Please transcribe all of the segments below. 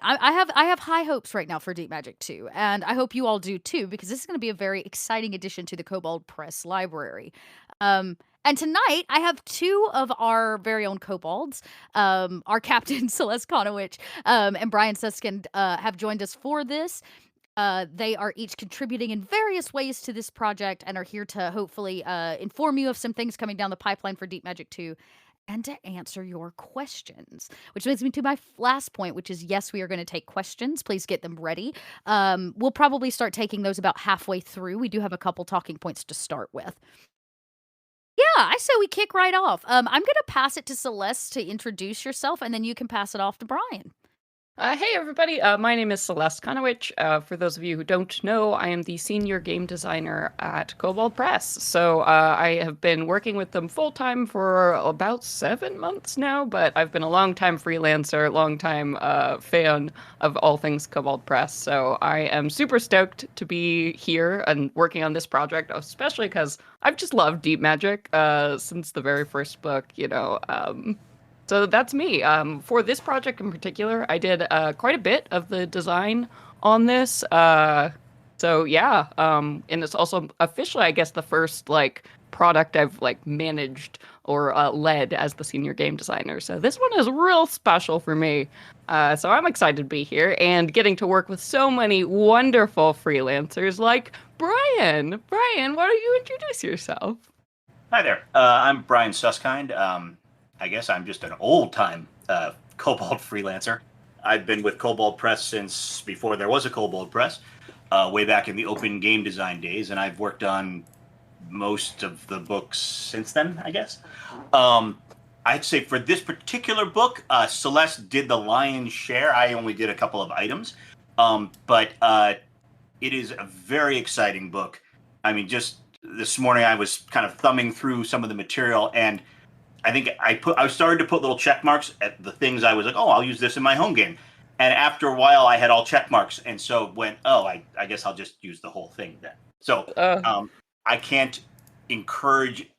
I have high hopes right now for Deep Magic 2, and I hope you all do too, because this is going to be a very exciting addition to the Kobold Press library. And tonight I have two of our very own kobolds, our captain Celeste Conowitch, and Brian Suskind, have joined us for this. They are each contributing in various ways to this project and are here to hopefully inform you of some things coming down the pipeline for Deep Magic 2 and to answer your questions. Which brings me to my last point, which is yes, we are going to take questions. Please get them ready. We'll probably start taking those about halfway through. We do have a couple talking points to start with. Yeah, I say we kick right off. I'm going to pass it to Celeste to introduce yourself, and then you can pass it off to Brian. Hey everybody, my name is Celeste Conowitch. For those of you who don't know, I am the senior game designer at Kobold Press. So I have been working with them full-time for about 7 months now, but I've been a long-time freelancer, long-time fan of all things Kobold Press. So I am super stoked to be here and working on this project, especially because I've just loved Deep Magic since the very first book, So that's me. For this project in particular, I did quite a bit of the design on this. So yeah, and it's also officially, I guess, the first product I've managed or led as the senior game designer. So this one is real special for me. So I'm excited to be here and getting to work with so many wonderful freelancers like Brian. Brian, why don't you introduce yourself? Hi there. I'm Brian Suskind. I guess I'm just an old-time Kobold freelancer. I've been with Kobold Press since before there was a Kobold Press, way back in the open game design days, and I've worked on most of the books since then, I guess. I'd say for this particular book, Celeste did the lion's share. I only did a couple of items, but it is a very exciting book. I mean, just this morning I was kind of thumbing through some of the material, and I think I started to put little check marks at the things I was like, oh, I'll use this in my home game. And after a while, I had all check marks, and so went, oh, I guess I'll just use the whole thing then. So I can't encourage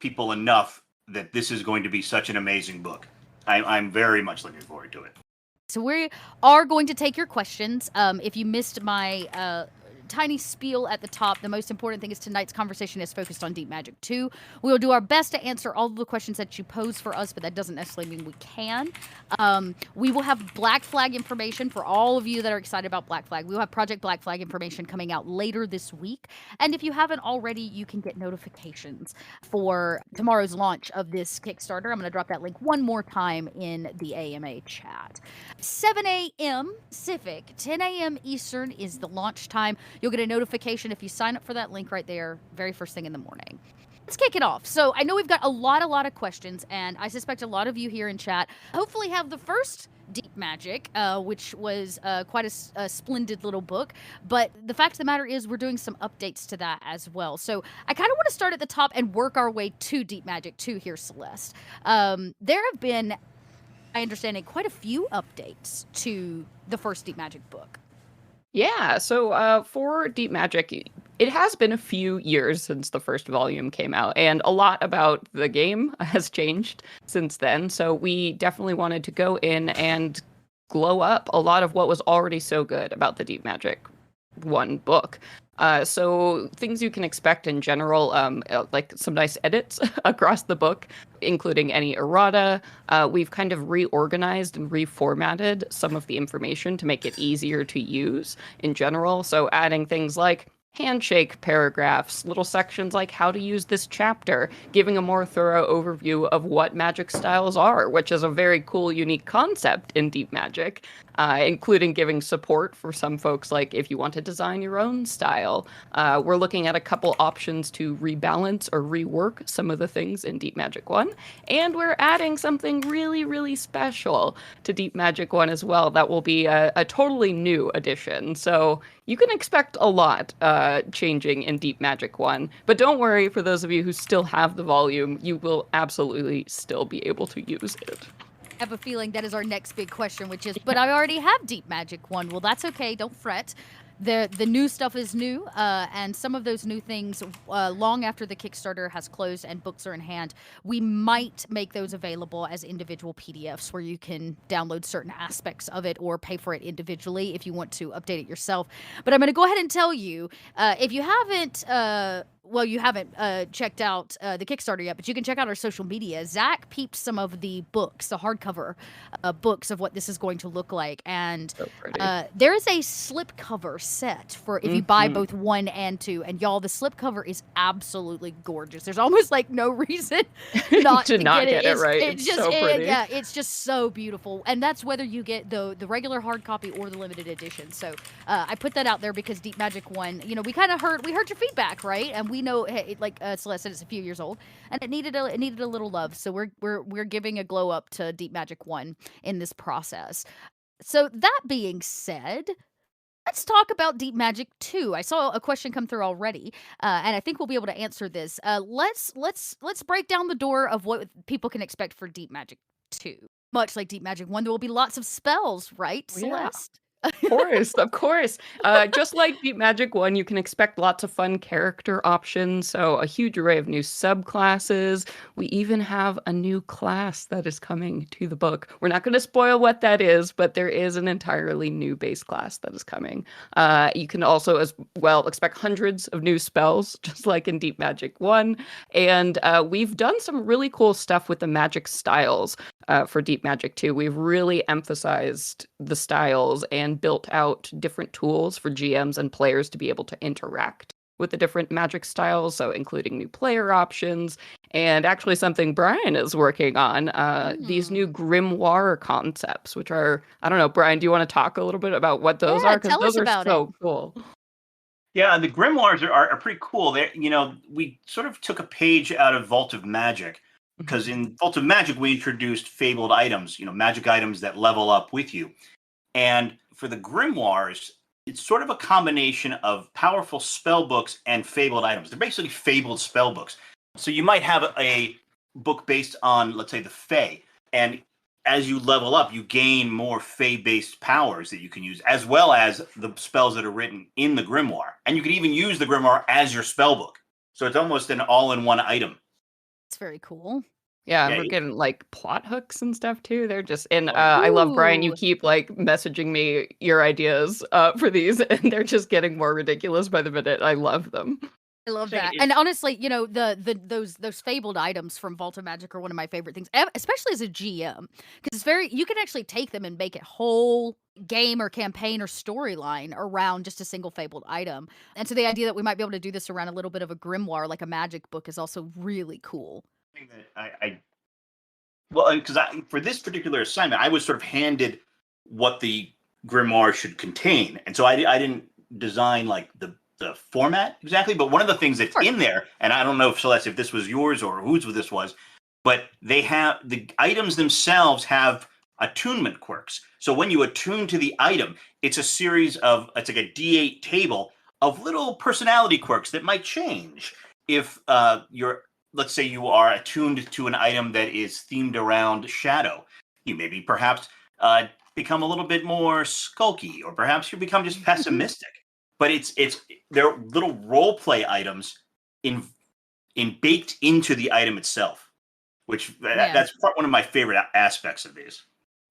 people enough that this is going to be such an amazing book. I'm very much looking forward to it. So we are going to take your questions. If you missed my tiny spiel at the top, the most important thing is tonight's conversation is focused on Deep Magic 2. We will do our best to answer all of the questions that you pose for us, but that doesn't necessarily mean we can. We will have Black Flag information for all of you that are excited about Black Flag. We will have Project Black Flag information coming out later this week. And if you haven't already, you can get notifications for tomorrow's launch of this Kickstarter. I'm going to drop that link one more time in the AMA chat. 7 a.m. Pacific, 10 a.m. Eastern is the launch time. You'll get a notification if you sign up for that link right there, very first thing in the morning. Let's kick it off. So I know we've got a lot of questions, and I suspect a lot of you here in chat hopefully have the first Deep Magic, which was quite a splendid little book. But the fact of the matter is we're doing some updates to that as well. So I kind of want to start at the top and work our way to Deep Magic 2 here, Celeste. There have been, I understand, quite a few updates to the first Deep Magic book. Yeah, so for Deep Magic, it has been a few years since the first volume came out, and a lot about the game has changed since then. So we definitely wanted to go in and glow up a lot of what was already so good about the Deep Magic 1 book. So things you can expect in general, like some nice edits across the book, including any errata. We've kind of reorganized and reformatted some of the information to make it easier to use in general. So adding things like handshake paragraphs, little sections like how to use this chapter, giving a more thorough overview of what magic styles are, which is a very cool, unique concept in Deep Magic, including giving support for some folks, like if you want to design your own style. We're looking at a couple options to rebalance or rework some of the things in Deep Magic 1, and we're adding something really, really special to Deep Magic 1 as well that will be a totally new addition. So you can expect a lot changing in Deep Magic 1, but don't worry, for those of you who still have the volume, you will absolutely still be able to use it. I have a feeling that is our next big question, which is, but I already have Deep Magic 1. Well, that's okay, don't fret. the new stuff is new, and some of those new things, long after the Kickstarter has closed and books are in hand, we might make those available as individual PDFs where you can download certain aspects of it or pay for it individually if you want to update it yourself. But I'm going to go ahead and tell you, if you haven't, you haven't checked out the Kickstarter yet, but you can check out our social media. Zach peeped some of the books, the hardcover books of what this is going to look like, and So pretty. there is a slipcover set for if you buy Mhm. both 1 and 2, and y'all, the slipcover is absolutely gorgeous. There's almost like no reason not To to not get it. get it right. It's It's just so pretty. yeah, it's just so beautiful, and that's whether you get the regular hard copy or the limited edition. So I put that out there because Deep Magic 1, you know, we heard your feedback, right? And we know, hey, like Celeste said, it's a few years old, and it needed a little love. So we're giving a glow up to Deep Magic 1 in this process. So that being said, let's talk about Deep Magic 2. I saw a question come through already, and I think we'll be able to answer this. Let's break down the door of what people can expect for Deep Magic 2. Much like Deep Magic 1, there will be lots of spells, right, Oh, yeah. Celeste? Of course. Just like Deep Magic 1, you can expect lots of fun character options, so a huge array of new subclasses. We even have a new class that is coming to the book. We're not going to spoil what that is, but there is an entirely new base class that is coming. You can also as well expect hundreds of new spells, just like in Deep Magic 1. And we've done some really cool stuff with the magic styles. For Deep Magic 2, we've really emphasized the styles and built out different tools for GMs and players to be able to interact with the different magic styles, so including new player options, and actually something Brian is working on, these new grimoire concepts, which are, I don't know, Brian, do you want to talk a little bit about what those Yeah, are? Because tell us those are about it. so cool. Yeah, the grimoires are pretty cool. They, you know, we sort of took a page out of Vault of Magic because in Vault of Magic we introduced fabled items, you know, magic items that level up with you. And for the grimoires, it's sort of a combination of powerful spell books and fabled items. They're basically fabled spell books. So you might have a book based on, let's say, the Fae, and as you level up, you gain more Fae-based powers that you can use, as well as the spells that are written in the grimoire. And you can even use the grimoire as your spell book. So it's almost an all-in-one item. It's very cool. Yeah, and Yeah, we're getting like plot hooks and stuff too. They're just, and Oh, yeah. I love Brian. You Ooh. keep like messaging me your ideas for these, and they're just getting more ridiculous by the minute. I love them. I love Saying that. it- And honestly, you know, those fabled items from Vault of Magic are one of my favorite things, especially as a GM, because it's very, you can actually take them and make a whole game or campaign or storyline around just a single fabled item. And so the idea that we might be able to do this around a little bit of a grimoire, like a magic book, is also really cool. Something that well, because for this particular assignment, I was sort of handed what the grimoire should contain, and so I didn't design like the format exactly. But one of the things that's Sure. in there, and I don't know if Celeste, if this was yours or whose this was, but they have the items themselves have attunement quirks. So when you attune to the item, it's a series of, it's like a D8 table of little personality quirks that might change if you're, let's say you are attuned to an item that is themed around shadow. You maybe perhaps become a little bit more skulky, or perhaps you become just pessimistic. But they're little role play items in baked into the item itself, which Yeah. that's one of my favorite aspects of these.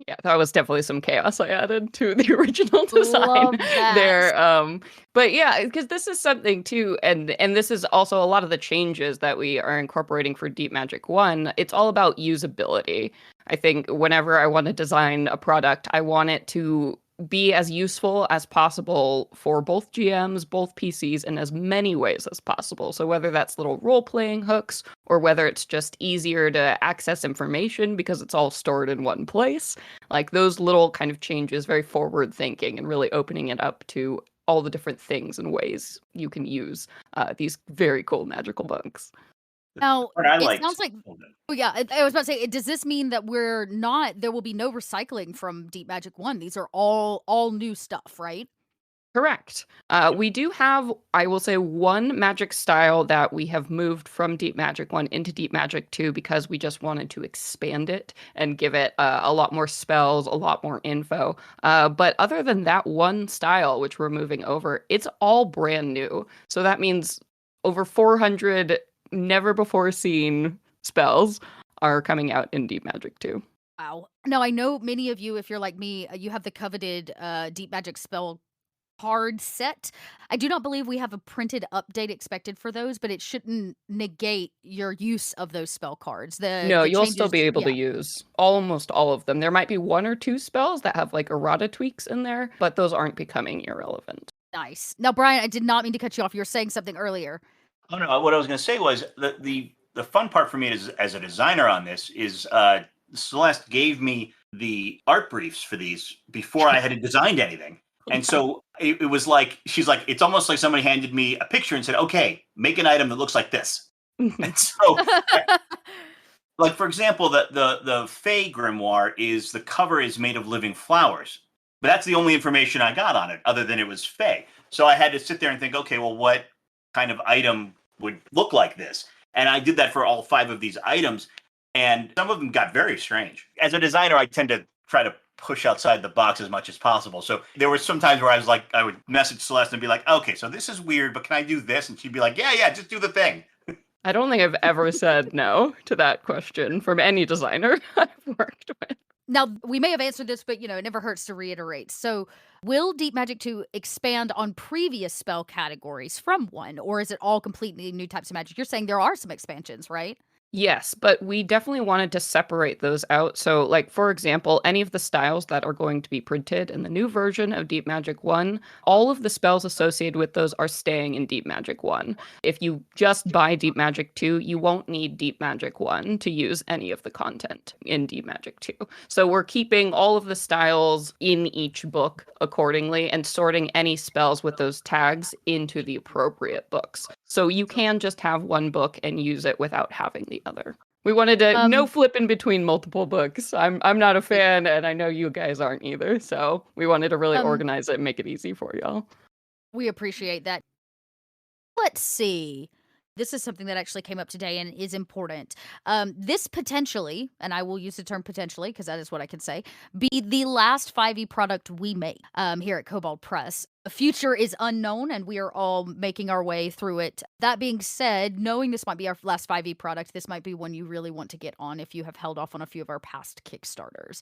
Yeah, that was definitely some chaos I added to the original design Love that. there. But yeah, because this is something too, and this is also a lot of the changes that we are incorporating for Deep Magic 1. It's all about usability. I think whenever I want to design a product, I want it to be as useful as possible for both GMs, both PCs, in as many ways as possible. So whether that's little role-playing hooks, or whether it's just easier to access information because it's all stored in one place, like those little kind of changes, very forward-thinking and really opening it up to all the different things and ways you can use these very cool magical books. Now, What I it liked, sounds like, oh yeah, I was about to say, does this mean that there will be no recycling from Deep Magic 1? These are all new stuff, right? Correct. We do have, I will say, one magic style that we have moved from Deep Magic 1 into Deep Magic 2 because we just wanted to expand it and give it a lot more spells, a lot more info. But other than that one style, which we're moving over, it's all brand new. So that means over 400 never before seen spells are coming out in Deep Magic 2. Wow. Now, I know many of you, if you're like me, you have the coveted Deep Magic spell card set. I do not believe we have a printed update expected for those, but it shouldn't negate your use of those spell cards. No, The you'll still be changes, able to yeah, use almost all of them. There might be one or two spells that have like errata tweaks in there, but those aren't becoming irrelevant. nice. Now, Brian, I did not mean to cut you off. You were saying something earlier. Oh no, what I was going to say was the fun part for me as a designer on this is Celeste gave me the art briefs for these before I had designed anything. And so it was like, she's like, it's almost like somebody handed me a picture and said, okay, make an item that looks like this. And so, like, for example, the Fey grimoire is the cover is made of living flowers. But that's the only information I got on it, other than it was Fey. So I had to sit there and think, okay, well, what kind of item would look like this? And I did that for all 5 of these items. And some of them got very strange. As a designer, I tend to try to push outside the box as much as possible. So there were some times where I was like, I would message Celeste and be like, okay, so this is weird, but can I do this? And she'd be like, yeah, just do the thing. I don't think I've ever said no to that question from any designer I've worked with. Now, we may have answered this, but, it never hurts to reiterate. So, will Deep Magic 2 expand on previous spell categories from 1, or is it all completely new types of magic? You're saying there are some expansions, right? Yes, but we definitely wanted to separate those out. So, like, for example, any of the styles that are going to be printed in the new version of Deep Magic 1, all of the spells associated with those are staying in Deep Magic 1. If you just buy Deep Magic 2, you won't need Deep Magic 1 to use any of the content in Deep Magic 2. So we're keeping all of the styles in each book accordingly and sorting any spells with those tags into the appropriate books. So you can just have one book and use it without having the other. We wanted to no flipping between multiple books. I'm not a fan, and I know you guys aren't either. So we wanted to really organize it and make it easy for y'all. We appreciate that. Let's see. This is something that actually came up today and is important. This potentially, and I will use the term potentially because that is what I can say, be the last 5e product we make here at Kobold Press. The future is unknown and we are all making our way through it. That being said, knowing this might be our last 5e product, this might be one you really want to get on if you have held off on a few of our past Kickstarters.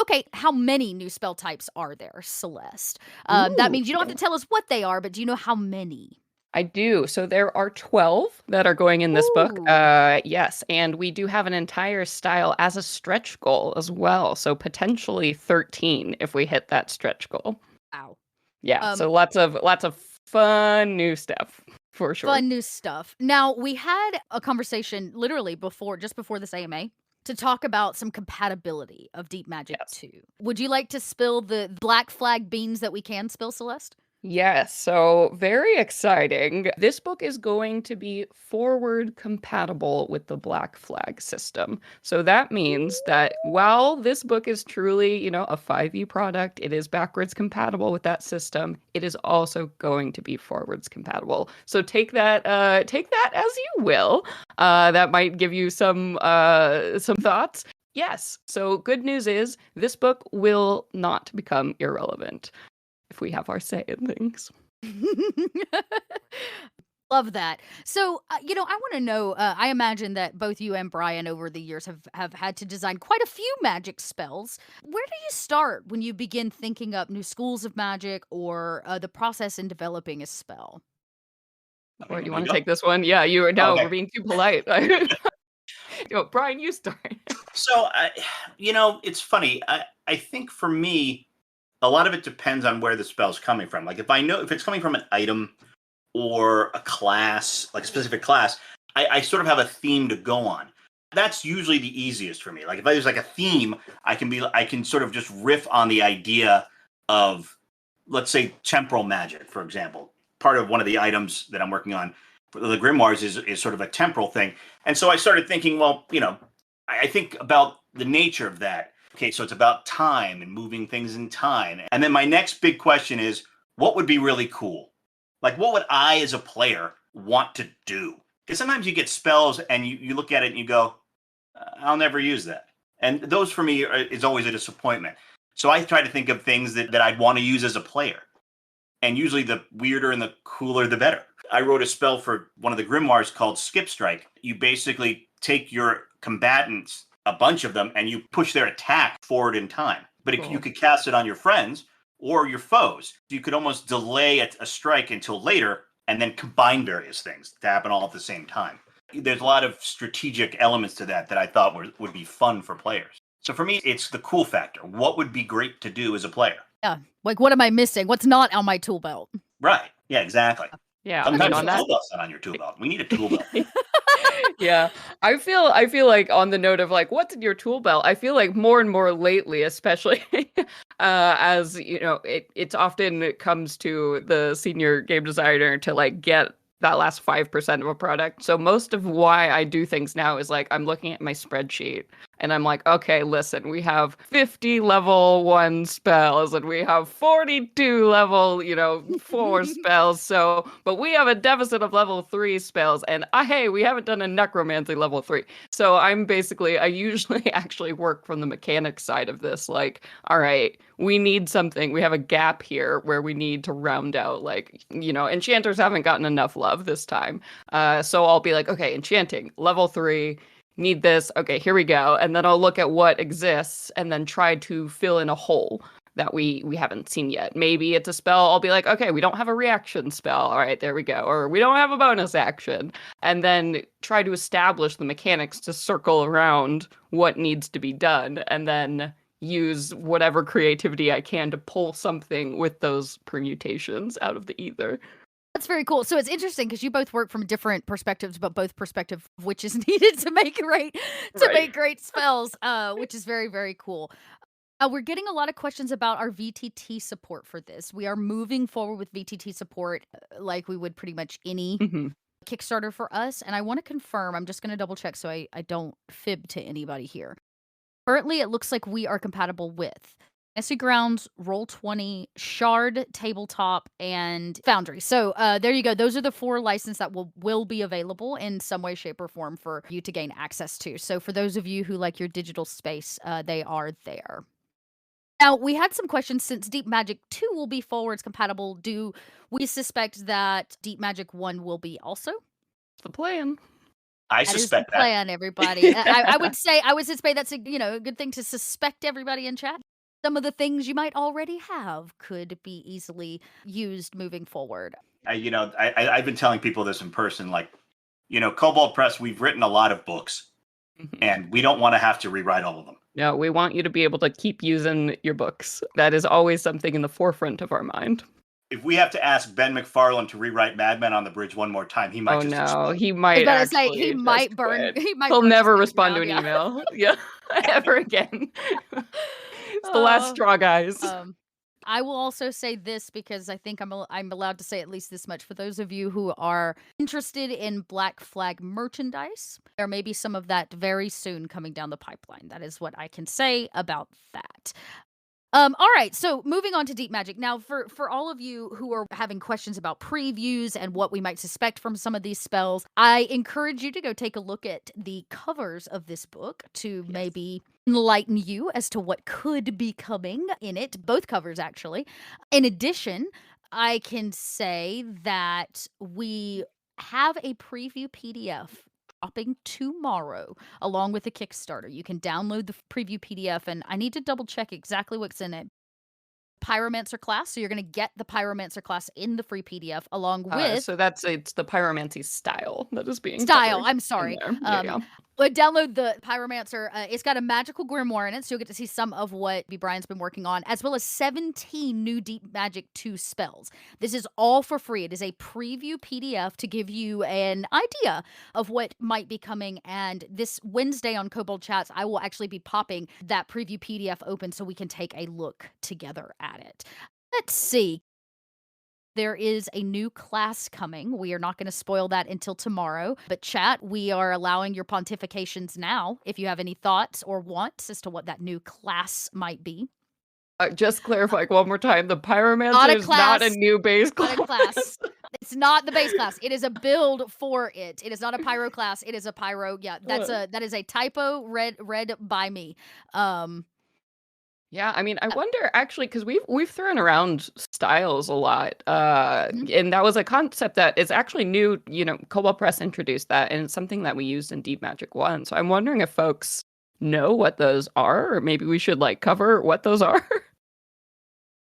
Okay, how many new spell types are there, Celeste? That means you don't have to tell us what they are, but do you know how many? I do. So there are 12 that are going in this book. Yes. And we do have an entire style as a stretch goal as well. So potentially 13 if we hit that stretch goal. Wow. Yeah. So lots of fun new stuff for sure. Fun new stuff. Now, we had a conversation literally just before this AMA to talk about some compatibility of Deep Magic 2. Would you like to spill the black flag beans that we can spill, Celeste? Yes, so very exciting. This book is going to be forward compatible with the Black Flag system. So that means that while this book is truly, a 5e product, it is backwards compatible with that system. It is also going to be forwards compatible. So take that as you will. That might give you some thoughts. Yes. So good news is this book will not become irrelevant if we have our say in things. Love that. So, I want to know, I imagine that both you and Brian over the years have had to design quite a few magic spells. Where do you start when you begin thinking up new schools of magic or the process in developing a spell? Or do you want to take this one? Yeah, we're being too polite. Brian, you start. So, it's funny. I think for me, a lot of it depends on where the spell's coming from. Like if I know if it's coming from an item or a class, like a specific class, I sort of have a theme to go on. That's usually the easiest for me. Like if I use like a theme, I can sort of just riff on the idea of, let's say, temporal magic, for example. Part of one of the items that I'm working on for the grimoires is sort of a temporal thing. And so I started thinking, well, I think about the nature of that. Okay, so it's about time and moving things in time. And then my next big question is, what would be really cool? Like, what would I, as a player, want to do? Because sometimes you get spells and you look at it and you go, I'll never use that. And those for me is always a disappointment. So I try to think of things that I'd want to use as a player. And usually the weirder and the cooler, the better. I wrote a spell for one of the grimoires called Skip Strike. You basically take your combatants, a bunch of them, and you push their attack forward in time. But you could cast it on your friends or your foes. You could almost delay a strike until later and then combine various things to happen all at the same time. There's a lot of strategic elements to that I thought would be fun for players. So for me, it's the cool factor. What would be great to do as a player? Yeah. Like, what am I missing? What's not on my tool belt? Right. Yeah, exactly. Yeah. Sometimes on the that. tool belt's not on your tool belt. We need a tool belt. Yeah. I feel like on the note of like, what's in your tool belt? I feel like more and more lately, especially as, you know, it's often it comes to the senior game designer to like get that last 5% of a product. So most of why I do things now is like, I'm looking at my spreadsheet and I'm like, okay, listen, we have 50 level 1 spells and we have 42 level, 4 spells. So, but we have a deficit of level 3 spells and hey, we haven't done a necromancy level 3. So I usually actually work from the mechanics side of this. Like, all right, we need something. We have a gap here where we need to round out, like, enchanters haven't gotten enough love this time. So I'll be like, okay, enchanting, level 3, need this. Okay, here we go. And then I'll look at what exists and then try to fill in a hole that we haven't seen yet. Maybe it's a spell. I'll be like, okay, we don't have a reaction spell. All right, there we go. Or we don't have a bonus action. And then try to establish the mechanics to circle around what needs to be done. And then use whatever creativity I can to pull something with those permutations out of the ether. That's very cool. So it's interesting because you both work from different perspectives, but both perspective of which is needed to make great spells, which is very, very cool. We're getting a lot of questions about our VTT support for this. We are moving forward with VTT support like we would pretty much any Kickstarter for us. And I want to confirm, I'm just going to double check so I don't fib to anybody here. Currently, it looks like we are compatible with Fantasy Grounds, Roll20, Shard, Tabletop, and Foundry. So there you go. Those are the 4 licenses that will be available in some way, shape, or form for you to gain access to. So for those of you who like your digital space, they are there. Now, we had some questions since Deep Magic 2 will be forwards compatible. Do we suspect that Deep Magic 1 will be also? It's the plan. I That is suspect the plan, everybody. I would suspect that's a good thing to suspect everybody in chat. Some of the things you might already have could be easily used moving forward. I've been telling people this in person, like, Kobold Press, we've written a lot of books and we don't want to have to rewrite all of them. No, we want you to be able to keep using your books. That is always something in the forefront of our mind. If we have to ask Ben McFarlane to rewrite Mad Men on the Bridge one more time, he might he might actually he might burn. He'll never respond to an email. Yeah, ever again. It's the last straw, guys. I will also say this because I think I'm allowed to say at least this much. For those of you who are interested in Black Flag merchandise, there may be some of that very soon coming down the pipeline. That is what I can say about that. All right, so moving on to Deep Magic. Now, for all of you who are having questions about previews and what we might suspect from some of these spells, I encourage you to go take a look at the covers of this book to maybe enlighten you as to what could be coming in it. Both covers, actually. In addition, I can say that we have a preview PDF dropping tomorrow along with the Kickstarter. You can download the preview PDF, and I need to double check exactly what's in it. Pyromancer class, so you're going to get the Pyromancer class in the free PDF along with so it's the pyromancy style that is being I'm sorry. Yeah. But download the Pyromancer. It's got a magical grimoire in it, so you'll get to see some of what Brian's been working on, as well as 17 new Deep Magic 2 spells. This is all for free. It is a preview PDF to give you an idea of what might be coming. And this Wednesday on Kobold Chats, I will actually be popping that preview PDF open so we can take a look together at it. Let's see. There is a new class coming. We are not going to spoil that until tomorrow. But chat, we are allowing your pontifications now if you have any thoughts or wants as to what that new class might be. Just clarifying one more time, the Not Pyromancer a is not a class. new base Not a class. class. It's not the base class. It is a build for it. It is not a pyro class. It is a pyro. Yeah, that is a typo read by me. Um, Yeah, I mean, I wonder actually because we've thrown around styles a lot, mhm. and that was a concept that is actually new. You know, Kobold Press introduced that, and it's something that we used in Deep Magic 1. So I'm wondering if folks know what those are, or maybe we should like cover what those are.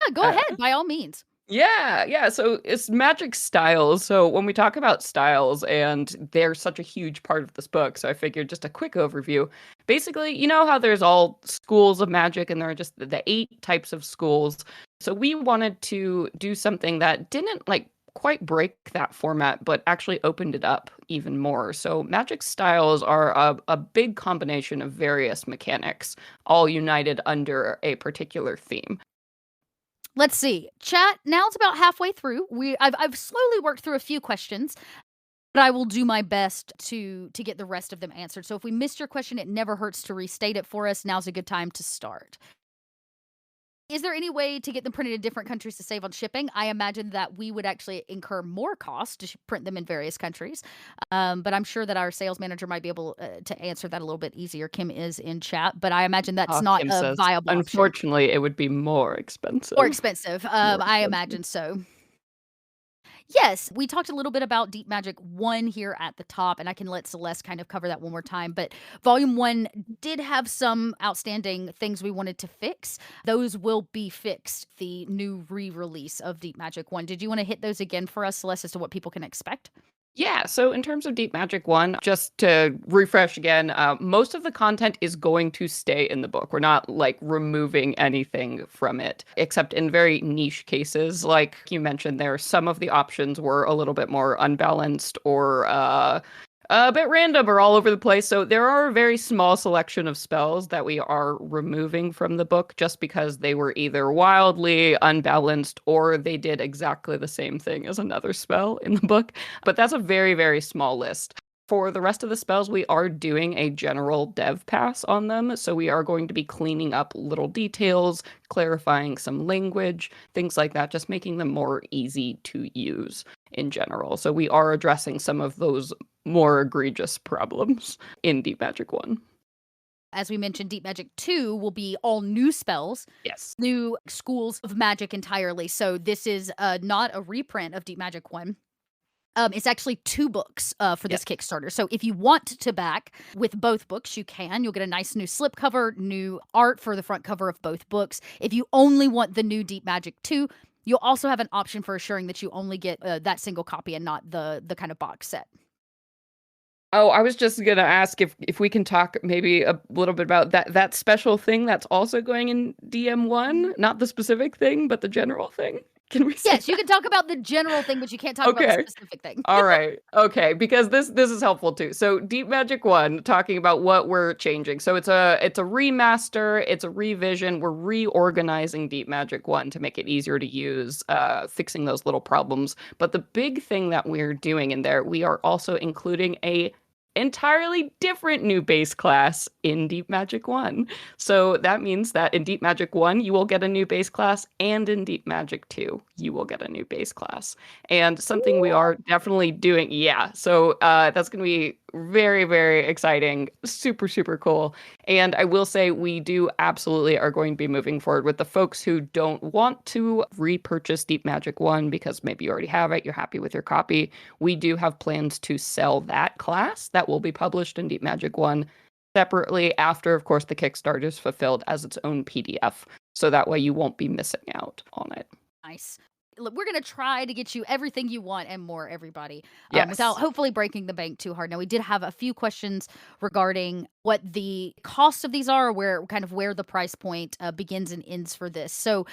Yeah, go ahead by all means. Yeah. So it's magic styles. So when we talk about styles, and they're such a huge part of this book, so I figured just a quick overview. Basically, you know how there's all schools of magic, and there are just the 8 types of schools. So we wanted to do something that didn't like quite break that format, but actually opened it up even more. So magic styles are a big combination of various mechanics, all united under a particular theme. Let's see. Chat, now it's about halfway through. I've slowly worked through a few questions, but I will do my best to get the rest of them answered. So if we missed your question, it never hurts to restate it for us. Now's a good time to start. Is there any way to get them printed in different countries to save on shipping? I imagine that we would actually incur more cost to print them in various countries. But I'm sure that our sales manager might be able to answer that a little bit easier. Kim is in chat, but I imagine that's not Kim a says, viable option. unfortunately, it would be more expensive. More expensive. More I expensive. imagine so. Yes, we talked a little bit about Deep Magic 1 here at the top, and I can let Celeste kind of cover that one more time. But Volume 1 did have some outstanding things we wanted to fix. Those will be fixed, the new re-release of Deep Magic 1. Did you want to hit those again for us, Celeste, as to what people can expect? Yeah, so in terms of Deep Magic 1, just to refresh again, most of the content is going to stay in the book. We're not like removing anything from it, except in very niche cases. Like you mentioned there, some of the options were a little bit more unbalanced or a bit random or all over the place. So there are a very small selection of spells that we are removing from the book just because they were either wildly unbalanced or they did exactly the same thing as another spell in the book. But that's a very, very small list. For the rest of the spells, we are doing a general dev pass on them. So we are going to be cleaning up little details, clarifying some language, things like that, just making them more easy to use in general. So we are addressing some of those more egregious problems in Deep Magic 1. As we mentioned, Deep Magic 2 will be all new spells, Yes. new schools of magic entirely. So this is not a reprint of Deep Magic 1. It's actually 2 books for this Kickstarter. So if you want to back with both books, you can. You'll get a nice new slipcover, new art for the front cover of both books. If you only want the new Deep Magic 2, you'll also have an option for assuring that you only get that single copy and not the kind of box set. Oh, I was just gonna ask if we can talk maybe a little bit about that special thing that's also going in DM1, not the specific thing, but the general thing. Can we say Yes, you can talk about the general thing, but you can't talk about the Okay. specific thing. All right. Okay, because this is helpful too. So Deep Magic 1 talking about what we're changing. So it's a remaster, it's a revision. We're reorganizing Deep Magic 1 to make it easier to use, fixing those little problems. But the big thing that we're doing in there, we are also including a entirely different new base class in Deep Magic 1. So that means that in Deep Magic 1, you will get a new base class, and in Deep Magic 2, you will get a new base class. And something we are definitely doing, yeah. So that's going to be very, very exciting. Super, super cool. And I will say we do absolutely are going to be moving forward with the folks who don't want to repurchase Deep Magic 1 because maybe you already have it, you're happy with your copy. We do have plans to sell that class that will be published in Deep Magic 1 separately after, of course, the Kickstarter is fulfilled as its own PDF. So that way you won't be missing out on it. Nice. Look, we're going to try to get you everything you want and more, everybody, Yes. without hopefully breaking the bank too hard. Now, we did have a few questions regarding what the costs of these are, where the price point begins and ends for this. So,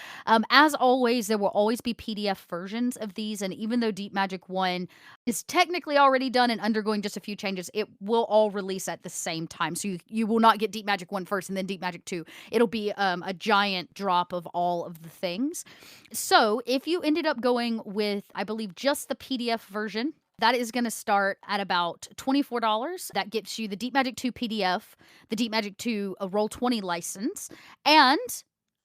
as always, there will always be PDF versions of these. And even though Deep Magic 1 is technically already done and undergoing just a few changes, it will all release at the same time. So you will not get Deep Magic 1 first and then Deep Magic 2. It'll be a giant drop of all of the things. So if you ended up going with, I believe, just the PDF version, that is going to start at about $24. That gets you the Deep Magic 2 PDF, the Deep Magic 2 Roll20 license, and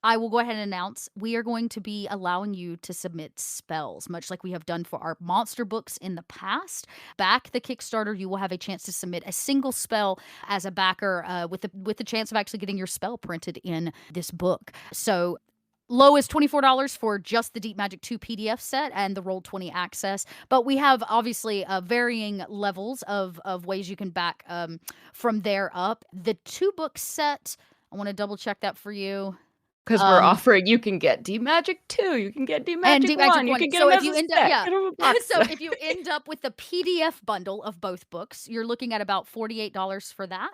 I will go ahead and announce we are going to be allowing you to submit spells, much like we have done for our monster books in the past. Back the Kickstarter, you will have a chance to submit a single spell as a backer, with the chance of actually getting your spell printed in this book. So low is $24 for just the Deep Magic 2 PDF set and the Roll20 access. But we have obviously varying levels of ways you can back from there up. The 2-book set, I want to double check that for you. Because we're offering, you can get Deep Magic 2, you can get Deep And Magic Deep 1, Magic you 1. can get So them if as you a end up, set, yeah. get them a box So set. if you end up with the PDF bundle of both books, you're looking at about $48 for that.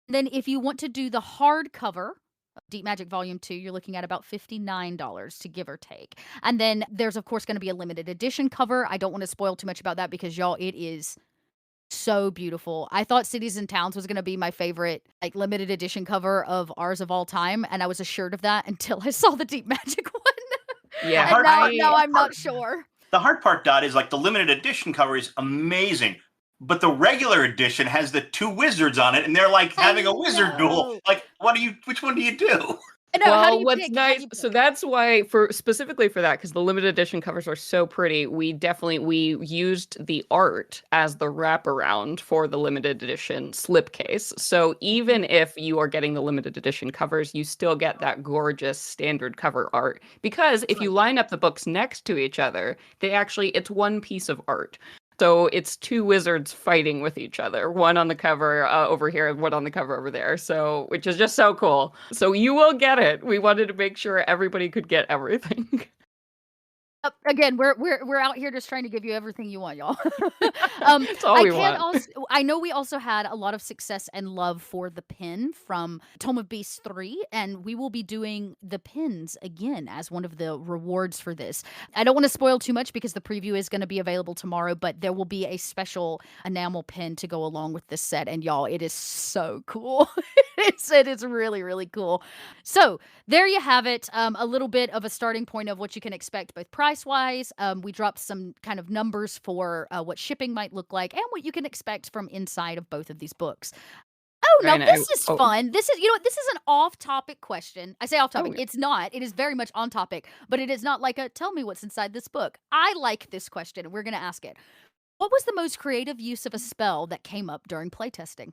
Then if you want to do the hardcover of Deep Magic Volume 2, you're looking at about $59 to give or take. And then there's of course going to be a limited edition cover. I don't want to spoil too much about that because y'all, it is so beautiful. I thought Cities and Towns was going to be my favorite like limited edition cover of ours of all time, and I was assured of that until I saw the Deep Magic one. Yeah, And now I'm not sure. The hard part, Dot, is like the limited edition cover is amazing, but the regular edition has the 2 wizards on it, and they're like having a wizard duel. Like, which one do you do? I know, how do Well, you what's pick? How do nice, you so pick? that's why specifically for that, because the limited edition covers are so pretty, we used the art as the wraparound for the limited edition slipcase. So even if you are getting the limited edition covers, you still get that gorgeous standard cover art. Because if you line up the books next to each other, it's one piece of art. So it's 2 wizards fighting with each other, one on the cover over here, one on the cover over there. So, which is just so cool. So you will get it. We wanted to make sure everybody could get everything. Again, we're out here just trying to give you everything you want, y'all. That's all we want. I know we also had a lot of success and love for the pin from Tome of Beasts 3, and we will be doing the pins again as one of the rewards for this. I don't want to spoil too much because the preview is going to be available tomorrow, but there will be a special enamel pin to go along with this set, and y'all, it is so cool. It is really, really cool. So there you have it. A little bit of a starting point of what you can expect both price-wise. We dropped some kind of numbers for what shipping might look like and what you can expect from inside of both of these books. Oh, now this is fun. This is, this is an off-topic question. I say off-topic. Yeah. It's not. It is very much on topic, but it is not like a tell me what's inside this book. I like this question, and we're going to ask it. What was the most creative use of a spell that came up during playtesting?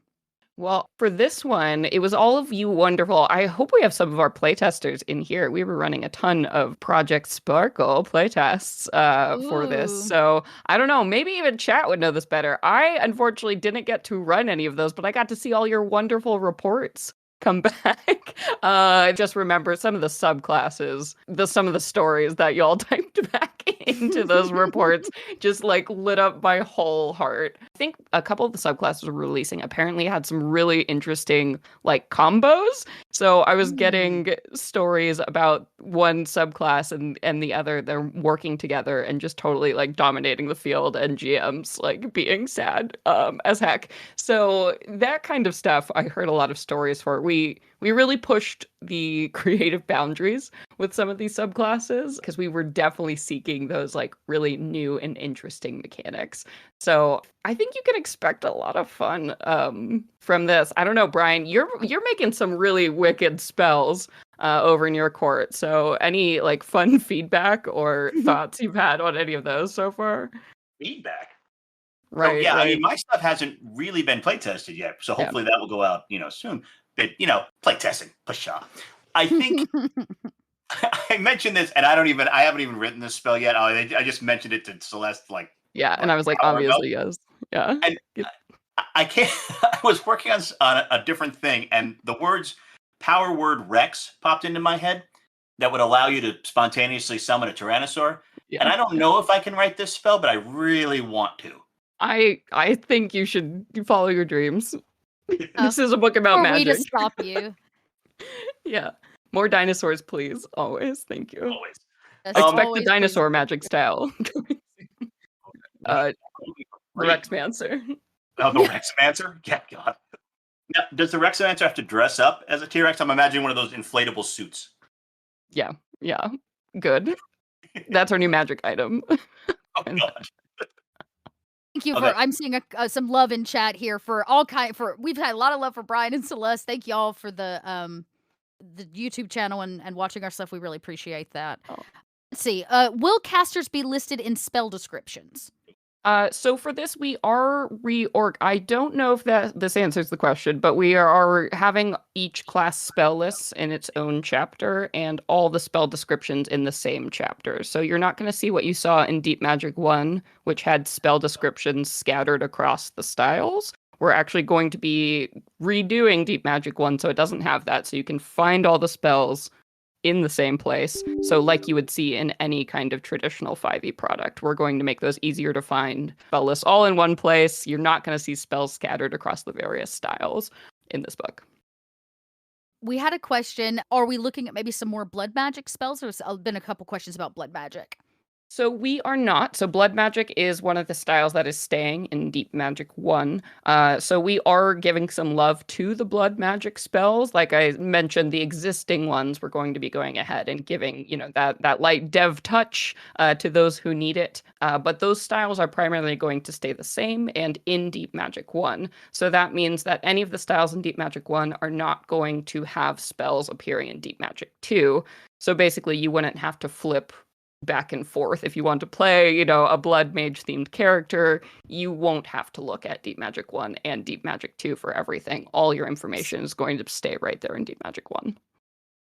Well, for this one, it was all of you wonderful. I hope we have some of our playtesters in here. We were running a ton of Project Sparkle playtests for this. Ooh. So I don't know, maybe even chat would know this better. I unfortunately didn't get to run any of those, but I got to see all your wonderful reports come back. Just remember some of the subclasses, some of the stories that y'all typed back into those reports just like lit up my whole heart. I think a couple of the subclasses we're releasing apparently had some really interesting like combos. So I was getting stories about one subclass and the other, they're working together and just totally like dominating the field, and GMs like being sad as heck. So that kind of stuff I heard a lot of stories for. We really pushed the creative boundaries with some of these subclasses because we were definitely seeking those like really new and interesting mechanics. So I think you can expect a lot of fun from this. I don't know, Brian, you're making some really wicked spells over in your court. So any like fun feedback or thoughts you've had on any of those so far? Feedback. Right. So, yeah, right. I mean, my stuff hasn't really been play tested yet, so hopefully that will go out, soon. But play testing, pshaw. I think I mentioned this, and I haven't even written this spell yet. I just mentioned it to Celeste, like, and I was like, obviously, yes, yeah. And I can't. I was working on a different thing, and the words "power word Rex" popped into my head that would allow you to spontaneously summon a Tyrannosaur. Yeah. And I don't know if I can write this spell, but I really want to. I think you should follow your dreams. This is a book about magic. Or we to stop you. Yeah. More dinosaurs, please. Always. Thank you. Always. Expect the dinosaur magic style. Rexmancer. Oh, the Rexmancer? Yeah, God. Now, does the Rexmancer have to dress up as a T-Rex? I'm imagining one of those inflatable suits. Yeah. Good. That's our new magic item. Oh, God. Thank you for. I'm seeing some love in chat here for all kind. We've had a lot of love for Brian and Celeste. Thank y'all for the the YouTube channel and watching our stuff. We really appreciate that. Oh. Let's see. Will casters be listed in spell descriptions? So for this, we are I don't know if this answers the question, but we are having each class spell lists in its own chapter and all the spell descriptions in the same chapter. So you're not going to see what you saw in Deep Magic 1, which had spell descriptions scattered across the styles. We're actually going to be redoing Deep Magic 1 so it doesn't have that. So you can find all the spells in the same place. So like you would see in any kind of traditional 5e product, we're going to make those easier to find spell lists all in one place. You're not going to see spells scattered across the various styles in this book. We had a question. Are we looking at maybe some more blood magic spells? There's been a couple questions about blood magic. So we are not. So blood magic is one of the styles that is staying in Deep Magic 1. So we are giving some love to the blood magic spells. Like I mentioned, the existing ones, we're going to be going ahead and giving, that light dev touch to those who need it. But those styles are primarily going to stay the same and in Deep Magic 1. So that means that any of the styles in Deep Magic 1 are not going to have spells appearing in Deep Magic 2. So basically you wouldn't have to flip back and forth. If you want to play, a blood mage themed character, you won't have to look at Deep Magic 1 and Deep Magic 2 for everything. All your information is going to stay right there in Deep Magic 1.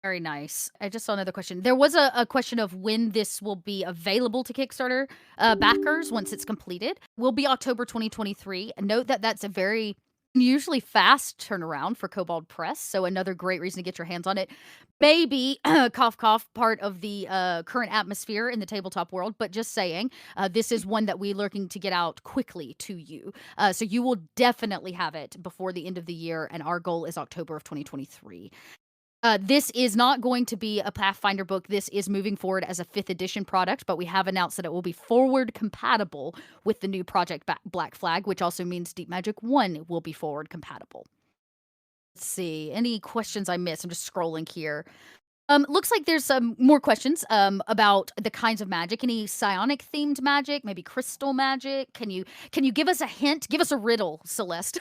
Very nice. I just saw another question. There was a question of when this will be available to Kickstarter backers once it's completed. Will be October 2023. Note that that's a very usually fast turnaround for Kobold Press, so another great reason to get your hands on it. Maybe, cough, cough, part of the current atmosphere in the tabletop world, but just saying, this is one that we're looking to get out quickly to you. So you will definitely have it before the end of the year, and our goal is October of 2023. This is not going to be a Pathfinder book. This is moving forward as a 5th edition product, but we have announced that it will be forward compatible with the new Project Black Flag, which also means Deep Magic 1 will be forward compatible. Let's see. Any questions I missed? I'm just scrolling here. Looks like there's some more questions about the kinds of magic. Any psionic themed magic? Maybe crystal magic? Can you give us a hint? Give us a riddle, Celeste.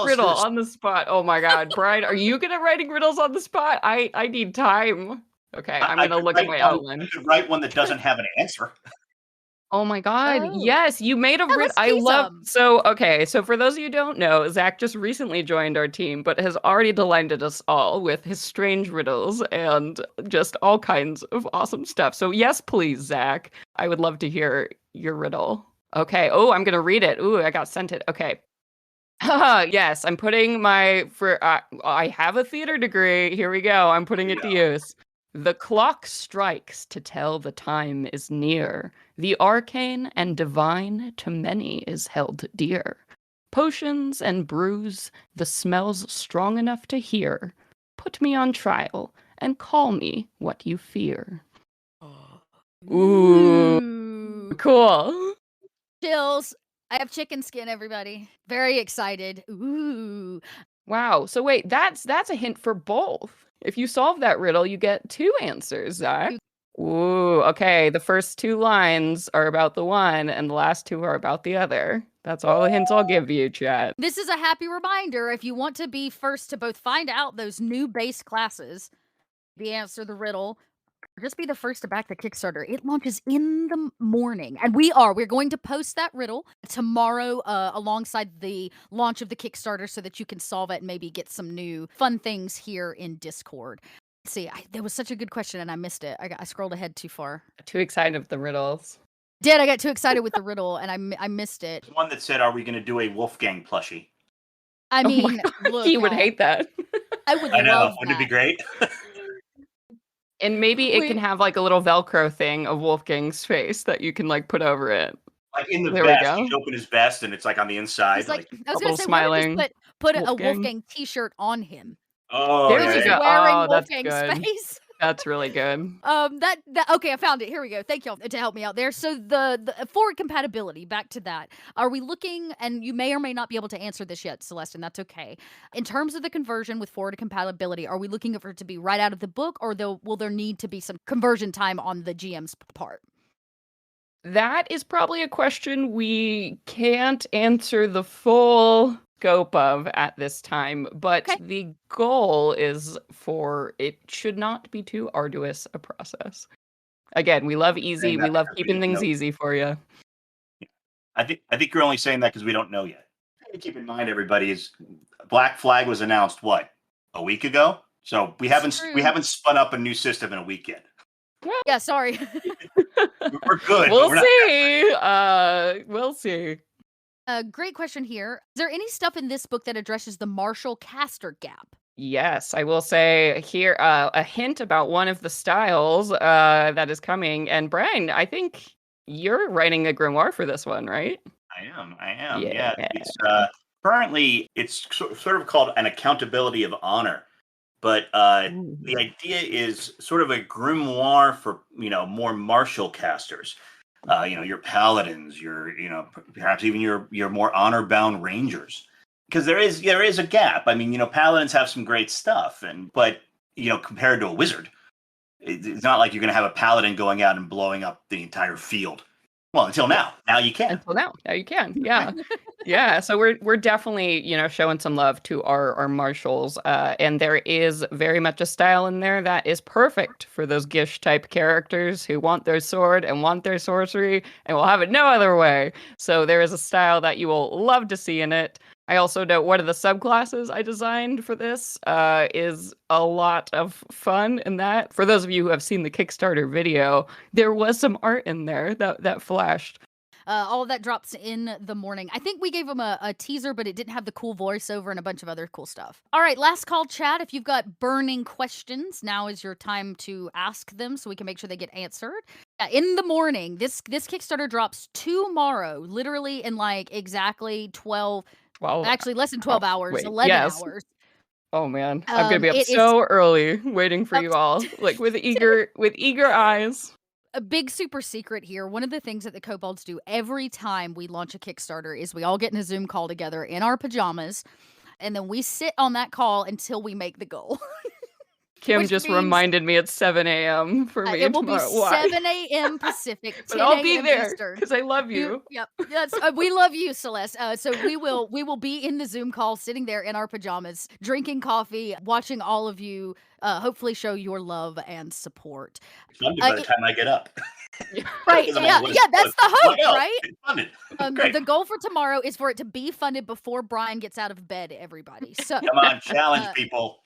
Riddle on the spot. Oh my god, Brian, are you good at writing riddles on the spot? I need time. Okay, I'm gonna look at my outline. I could write one that doesn't have an answer. Oh my god, Oh. yes, you made a riddle. I love so for those of you who don't know, Zach just recently joined our team, but has already delighted us all with his strange riddles and just all kinds of awesome stuff. So yes, please, Zach. I would love to hear your riddle. Okay. Oh, I'm gonna read it. Ooh, I got sent it. Okay. Yes, I'm putting I have a theater degree. Here we go. I'm putting it to use. The clock strikes to tell the time is near. The arcane and divine to many is held dear. Potions and brews, the smells strong enough to hear. Put me on trial and call me what you fear. Ooh. Cool. Chills. I have chicken skin, everybody. Very excited. Ooh. Wow. So wait, that's a hint for both. If you solve that riddle, you get 2 answers, Zach. Ooh, okay. The first 2 lines are about the one, and the last 2 are about the other. That's all the hints I'll give you, chat. This is a happy reminder. If you want to be first to both find out those new base classes, the answer the riddle, just be the first to back the Kickstarter. It launches in the morning, and we're going to post that riddle tomorrow alongside the launch of the Kickstarter so that you can solve it and maybe get some new fun things here in Discord. Let's see, there was such a good question and I missed it. I scrolled ahead too far. Too excited with the riddles. I got too excited with the riddle and I missed it. There's one that said, "Are we going to do a Wolfgang plushie?" I mean, look, he would hate that. I would. I know. Love Wouldn't it be that. great? And maybe it can have like a little Velcro thing of Wolfgang's face that you can like put over it. Like in the There vest, we go. he'd open his vest and it's like on the inside. It's like I was a going little to say, smiling why don't you put a Wolfgang. Wolfgang t-shirt on him? Oh, There yeah, we yeah. go. Wearing Oh, that's Wolfgang's good. face. That's really good. That okay, I found it. Here we go. Thank y'all to help me out there. So the forward compatibility, back to that. Are we looking, and you may or may not be able to answer this yet, Celeste, and that's okay. In terms of the conversion with forward compatibility, are we looking for it to be right out of the book, or will there need to be some conversion time on the GM's part? That is probably a question we can't answer the full scope of at this time, but Okay. the goal is for it should not be too arduous a process. Again, we love easy. Saying We that love because we keeping don't things know. easy for you. I think you're only saying that because we don't know yet. Keep in mind, everybody, is Black Flag was announced a week ago. So we haven't spun up a new system in a week yet. Yeah, sorry. We're good. We'll but we're not see. We'll see. Great question here. Is there any stuff in this book that addresses the Marshall caster gap? Yes, I will say here a hint about one of the styles that is coming. And Brian, I think you're writing a grimoire for this one, right? I am. Yeah. Yeah. It's currently it's sort of called an accountability of honor, but Ooh. the idea is sort of a grimoire for more martial casters. Your paladins, perhaps even your more honor bound rangers, because there is a gap. I mean, paladins have some great stuff, but compared to a wizard, it's not like you're going to have a paladin going out and blowing up the entire field. Well, until now. Now you can. Until now you can. Yeah. Yeah. So we're definitely, showing some love to our marshals. And there is very much a style in there that is perfect for those Gish type characters who want their sword and want their sorcery and will have it no other way. So there is a style that you will love to see in it. I also know one of the subclasses I designed for this is a lot of fun in that. For those of you who have seen the Kickstarter video, there was some art in there that flashed. All of that drops in the morning. I think we gave them a teaser, but it didn't have the cool voiceover and a bunch of other cool stuff. All right, last call, chat. If you've got burning questions, now is your time to ask them so we can make sure they get answered. In the morning, this Kickstarter drops tomorrow, literally in like exactly 12, actually less than 12 hours, wait, 11 yes. hours. Oh man, I'm gonna be up so early waiting for you all, like with eager eyes. A big super secret here. One of the things that the Kobolds do every time we launch a Kickstarter is we all get in a Zoom call together in our pajamas, and then we sit on that call until we make the goal. Kim just reminded me it's 7 a.m. for me It will tomorrow. be 7 a.m. Pacific, 10 but I'll be there Eastern. because I love you. Yep, we love you, Celeste. So we will be in the Zoom call, sitting there in our pajamas, drinking coffee, watching all of you hopefully show your love and support. By the time I get up. Right, yeah, that's the hope, right? The goal for tomorrow is for it to be funded before Brian gets out of bed, everybody. So come on, challenge people.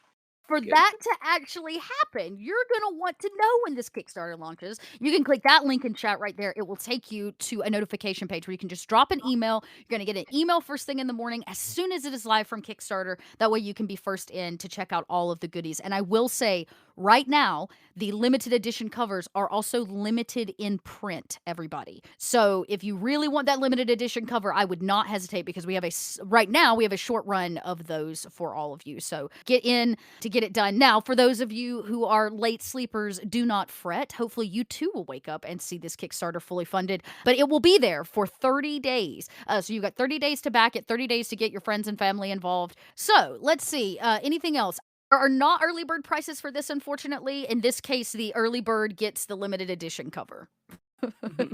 For that to actually happen, you're going to want to know when this Kickstarter launches. You can click that link in chat right there. It will take you to a notification page where you can just drop an email. You're going to get an email first thing in the morning as soon as it is live from Kickstarter. That way you can be first in to check out all of the goodies. And I will say, right now, the limited edition covers are also limited in print, everybody. So if you really want that limited edition cover, I would not hesitate, because right now we have a short run of those for all of you. So get in to get it done. Now, for those of you who are late sleepers, do not fret. Hopefully you too will wake up and see this Kickstarter fully funded, but it will be there for 30 days. So you've got 30 days to back it, 30 days to get your friends and family involved. So let's see, anything else? There are not early bird prices for this, unfortunately. In this case, the early bird gets the limited edition cover. That's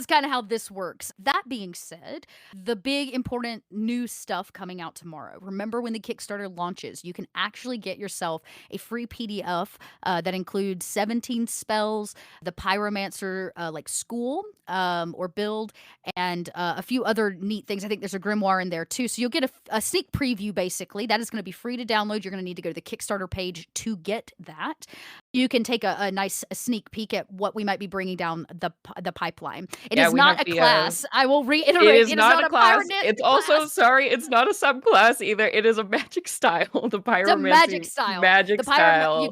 kind of how this works. That being said, the big important new stuff coming out tomorrow. Remember, when the Kickstarter launches, you can actually get yourself a free PDF that includes 17 spells, the Pyromancer school or build, and a few other neat things. I think there's a grimoire in there too. So you'll get a sneak preview, basically. That is going to be free to download. You're going to need to go to the Kickstarter page to get that. You can take a nice sneak peek at what we might be bringing down the pipeline. It is not a class. I will reiterate. It is not a class. It's also, it's not a subclass either. It is a magic style. The pyromancy. It's a magic style. Magic style.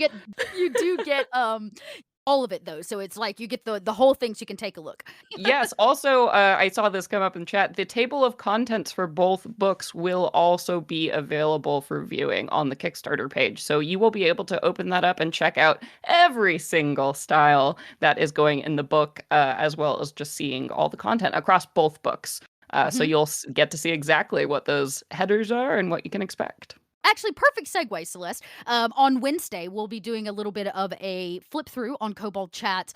You do get all of it, though, so it's like you get the whole thing, so you can take a look. Yes, also, I saw this come up in chat. The table of contents for both books will also be available for viewing on the Kickstarter page, so you will be able to open that up and check out every single style that is going in the book, as well as just seeing all the content across both books. So you'll get to see exactly what those headers are and what you can expect. Actually, perfect segue, Celeste. On Wednesday, we'll be doing a little bit of a flip through on Kobold Chat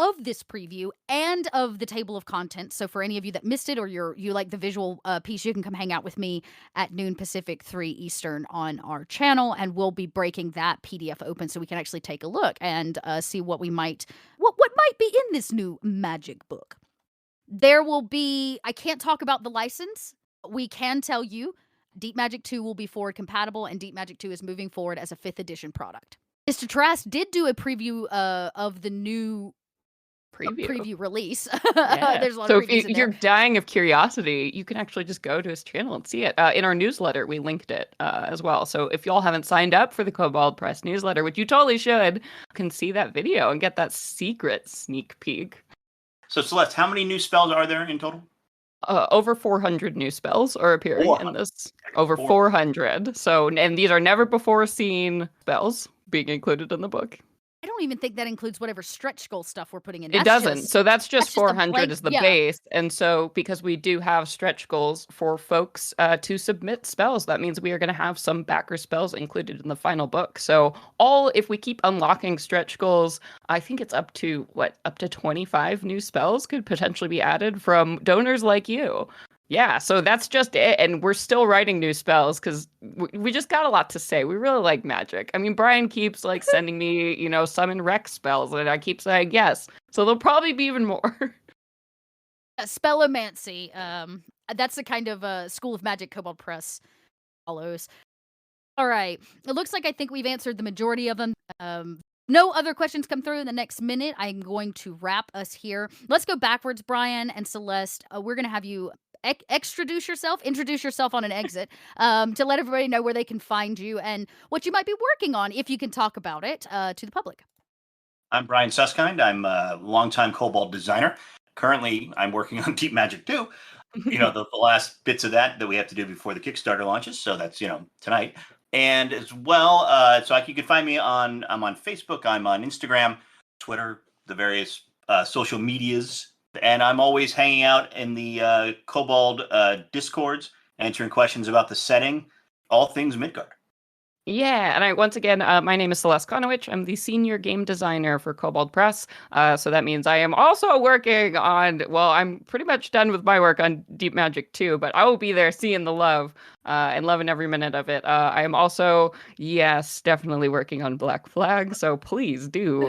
of this preview and of the table of contents. So for any of you that missed it or you like the visual piece, you can come hang out with me at noon Pacific, 3 Eastern on our channel, and we'll be breaking that PDF open so we can actually take a look and see what might be in this new Magic book. There will be, I can't talk about the license. We can tell you Deep Magic 2 will be forward compatible, and Deep Magic 2 is moving forward as a 5th edition product. Mr. Trask did do a preview of the new preview release. Yeah. There's a lot so of previews if you're dying of curiosity, you can actually just go to his channel and see it. In our newsletter, we linked it as well. So if y'all haven't signed up for the Kobold Press newsletter, which you totally should, can see that video and get that secret sneak peek. So Celeste, how many new spells are there in total? Over 400 new spells are appearing in this. Over 400. So, and these are never before seen spells being included in the book. I don't even think that includes whatever stretch goal stuff we're putting in. It doesn't. So that's just 400 blank, is the base. And so because we do have stretch goals for folks to submit spells, that means we are going to have some backer spells included in the final book. So if we keep unlocking stretch goals, I think it's up to 25 new spells could potentially be added from donors like you. Yeah, so that's just it. And we're still writing new spells because we just got a lot to say. We really like magic. I mean, Brian keeps sending me, summon Rex spells, and I keep saying yes. So there'll probably be even more. Spellomancy. That's the kind of School of Magic Kobold Press follows. All right. It looks like I think we've answered the majority of them. No other questions come through in the next minute. I'm going to wrap us here. Let's go backwards, Brian and Celeste. We're going to have you introduce yourself on an exit to let everybody know where they can find you and what you might be working on, if you can talk about it to the public. I'm Brian Suskind. I'm a longtime Kobold designer. Currently, I'm working on Deep Magic 2. The last bits of that we have to do before the Kickstarter launches. So that's, tonight. And as well, you can find me I'm on Facebook, I'm on Instagram, Twitter, the various social medias. And I'm always hanging out in the Kobold Discords, answering questions about the setting, all things Midgard. Yeah, and once again, my name is Celeste Conowitch. I'm the senior game designer for Kobold Press. So that means I am also working on, I'm pretty much done with my work on Deep Magic 2, but I will be there seeing the love and loving every minute of it. I am also, yes, definitely working on Black Flag. So please do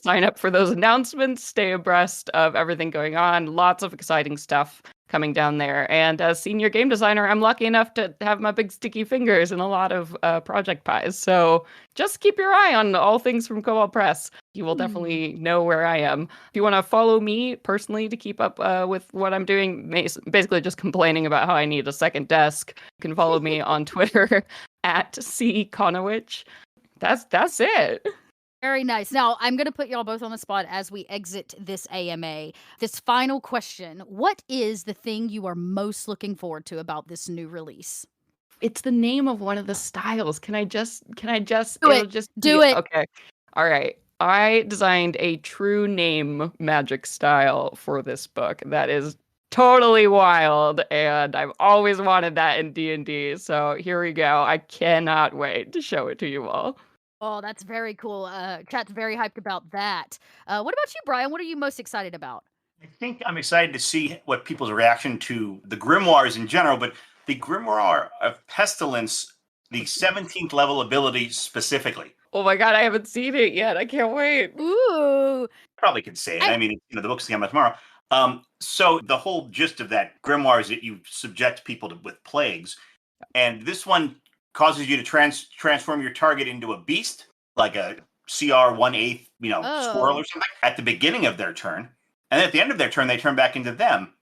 sign up for those announcements, stay abreast of everything going on. Lots of exciting stuff coming down there. And as senior game designer, I'm lucky enough to have my big sticky fingers in a lot of project pies. So just keep your eye on all things from Kobold Press. You will definitely know where I am. If you want to follow me personally to keep up with what I'm doing, basically just complaining about how I need a second desk, you can follow me on Twitter at @CConowitch. That's it. Very nice. Now, I'm going to put y'all both on the spot as we exit this AMA. This final question, what is the thing you are most looking forward to about this new release? It's the name of one of the styles. Can I just do it. Okay. All right. I designed a true name magic style for this book that is totally wild, and I've always wanted that in D&D. So here we go. I cannot wait to show it to you all. Oh, that's very cool. Chat's very hyped about that. What about you, Brian? What are you most excited about? I think I'm excited to see what people's reaction to the grimoires in general, but the grimoire of Pestilence, the 17th level ability specifically. Oh my god, I haven't seen it yet. I can't wait. Ooh. Probably could say it. I mean, the book's coming out tomorrow. So the whole gist of that grimoire is that you subject people with plagues, and this one causes you to transform your target into a beast, like a CR 1/8, squirrel or something, at the beginning of their turn. And then at the end of their turn, they turn back into them.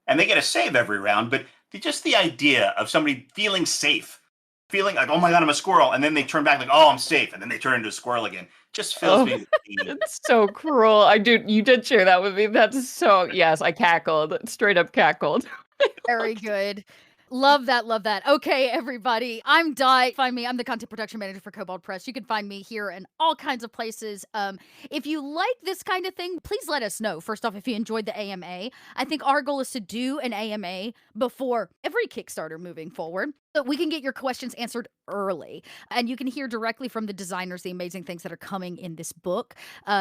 And they get a save every round. But just the idea of somebody feeling safe, feeling like, oh my god, I'm a squirrel. And then they turn back like, oh, I'm safe. And then they turn into a squirrel again. Just fills me with It's so cruel. You did share that with me. That's so, yes, I cackled. Straight up cackled. Very good. Love that, love that. Okay, everybody. I'm Di. Find me. I'm the content production manager for Kobold Press. You can find me here in all kinds of places. If you like this kind of thing, please let us know. First off, if you enjoyed the AMA, I think our goal is to do an AMA before every Kickstarter moving forward, so we can get your questions answered early. And you can hear directly from the designers the amazing things that are coming in this book.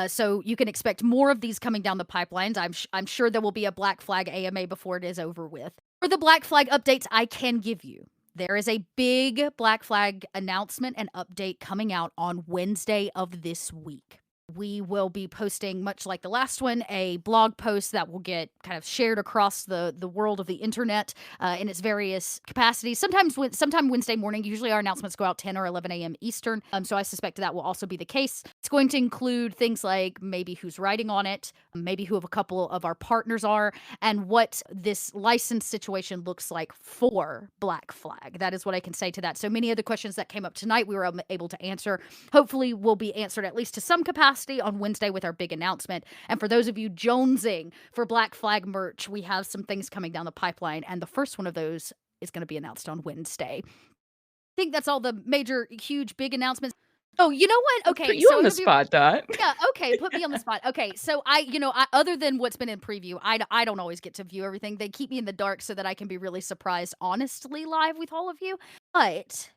So you can expect more of these coming down the pipelines. I'm sure there will be a Black Flag AMA before it is over with. For the Black Flag updates I can give you, there is a big Black Flag announcement and update coming out on Wednesday of this week. We will be posting, much like the last one, a blog post that will get kind of shared across the world of the internet in its various capacities. Sometime Wednesday morning. Usually our announcements go out 10 or 11 a.m. Eastern, so I suspect that will also be the case. It's going to include things like maybe who's writing on it, maybe who a couple of our partners are, and what this license situation looks like for Black Flag. That is what I can say to that. So many of the questions that came up tonight we were able to answer. Hopefully will be answered at least to some capacity on Wednesday with our big announcement. And for those of you jonesing for Black Flag merch, we have some things coming down the pipeline, and the first one of those is going to be announced on Wednesday. I think that's all the major, huge, big announcements. Oh, you know what? Okay, Put you on the spot, Dot. Yeah, okay, put me on the spot. Okay, so I other than what's been in preview, I don't always get to view everything. They keep me in the dark so that I can be really surprised, honestly, live with all of you. But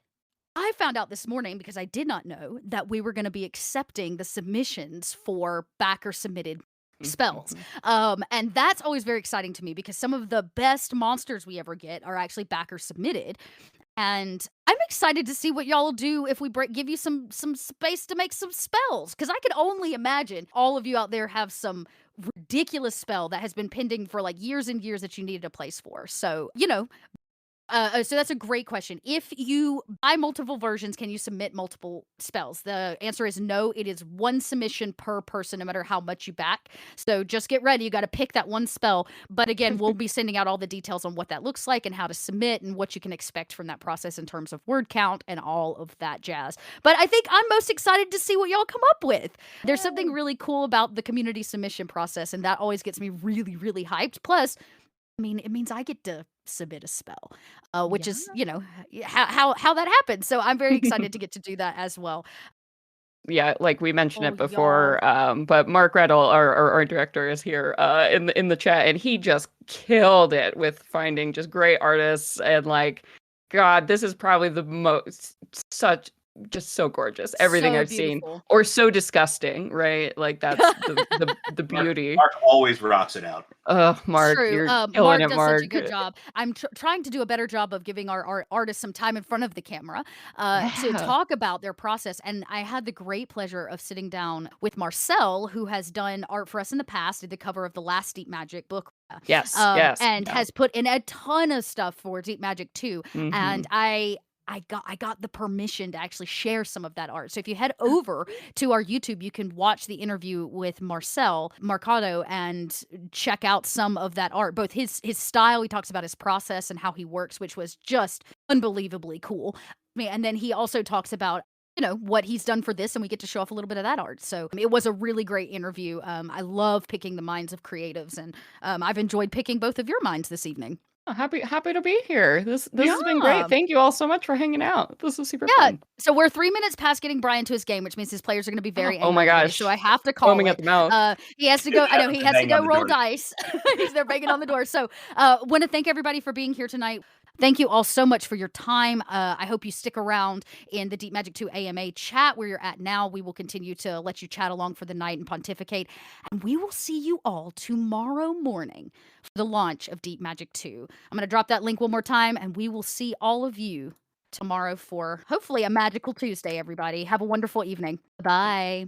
I found out this morning, because I did not know, that we were going to be accepting the submissions for backer submitted spells. And that's always very exciting to me, because some of the best monsters we ever get are actually backer submitted. And I'm excited to see what y'all will do if we give you some space to make some spells, because I could only imagine all of you out there have some ridiculous spell that has been pending for like years and years that you needed a place for. So, so that's a great question. If you buy multiple versions, can you submit multiple spells? The answer is no. It is one submission per person, no matter how much you back. So just get ready. You got to pick that one spell. But again, we'll be sending out all the details on what that looks like and how to submit and what you can expect from that process in terms of word count and all of that jazz. But I think I'm most excited to see what y'all come up with. There's something really cool about the community submission process, and that always gets me really, really hyped. Plus, I mean, it means I get to submit a spell, which is, how that happens. So I'm very excited to get to do that as well. Yeah, like we mentioned Oh, it before, but Mark Reddle, our art director, is here in the chat, and he just killed it with finding just great artists, and like, God, this is probably the most just so gorgeous. Everything So I've beautiful. seen, or so disgusting, right? Like that's the beauty. Mark always rocks it out. Oh, Mark, True. you're Mark killing it, does Mark. such a good job. I'm trying to do a better job of giving our artists some time in front of the camera to Yeah. talk about their process. And I had the great pleasure of sitting down with Marcel, who has done art for us in the past, did the cover of the last Deep Magic book. Yes, and yeah. has put in a ton of stuff for Deep Magic 2. Mhm. And I got the permission to actually share some of that art. So if you head over to our YouTube, you can watch the interview with Marcel Marcado and check out some of that art. Both his style, he talks about his process and how he works, which was just unbelievably cool. And then he also talks about what he's done for this, and we get to show off a little bit of that art. So it was a really great interview. I love picking the minds of creatives, and I've enjoyed picking both of your minds this evening. Oh, happy to be here. This has been great. Thank you all so much for hanging out. This was super fun. So we're 3 minutes past getting Brian to his game, which means his players are going to be very angry. Oh my gosh. So I have to call Foaming it. at the mouth. He has to go. I know he has to Bang go on the roll door. dice. They're banging on the door. So want to thank everybody for being here tonight. Thank you all so much for your time. I hope you stick around in the Deep Magic 2 AMA chat where you're at now. We will continue to let you chat along for the night and pontificate. And we will see you all tomorrow morning for the launch of Deep Magic 2. I'm going to drop that link one more time, and we will see all of you tomorrow for hopefully a magical Tuesday, everybody. Have a wonderful evening. Bye.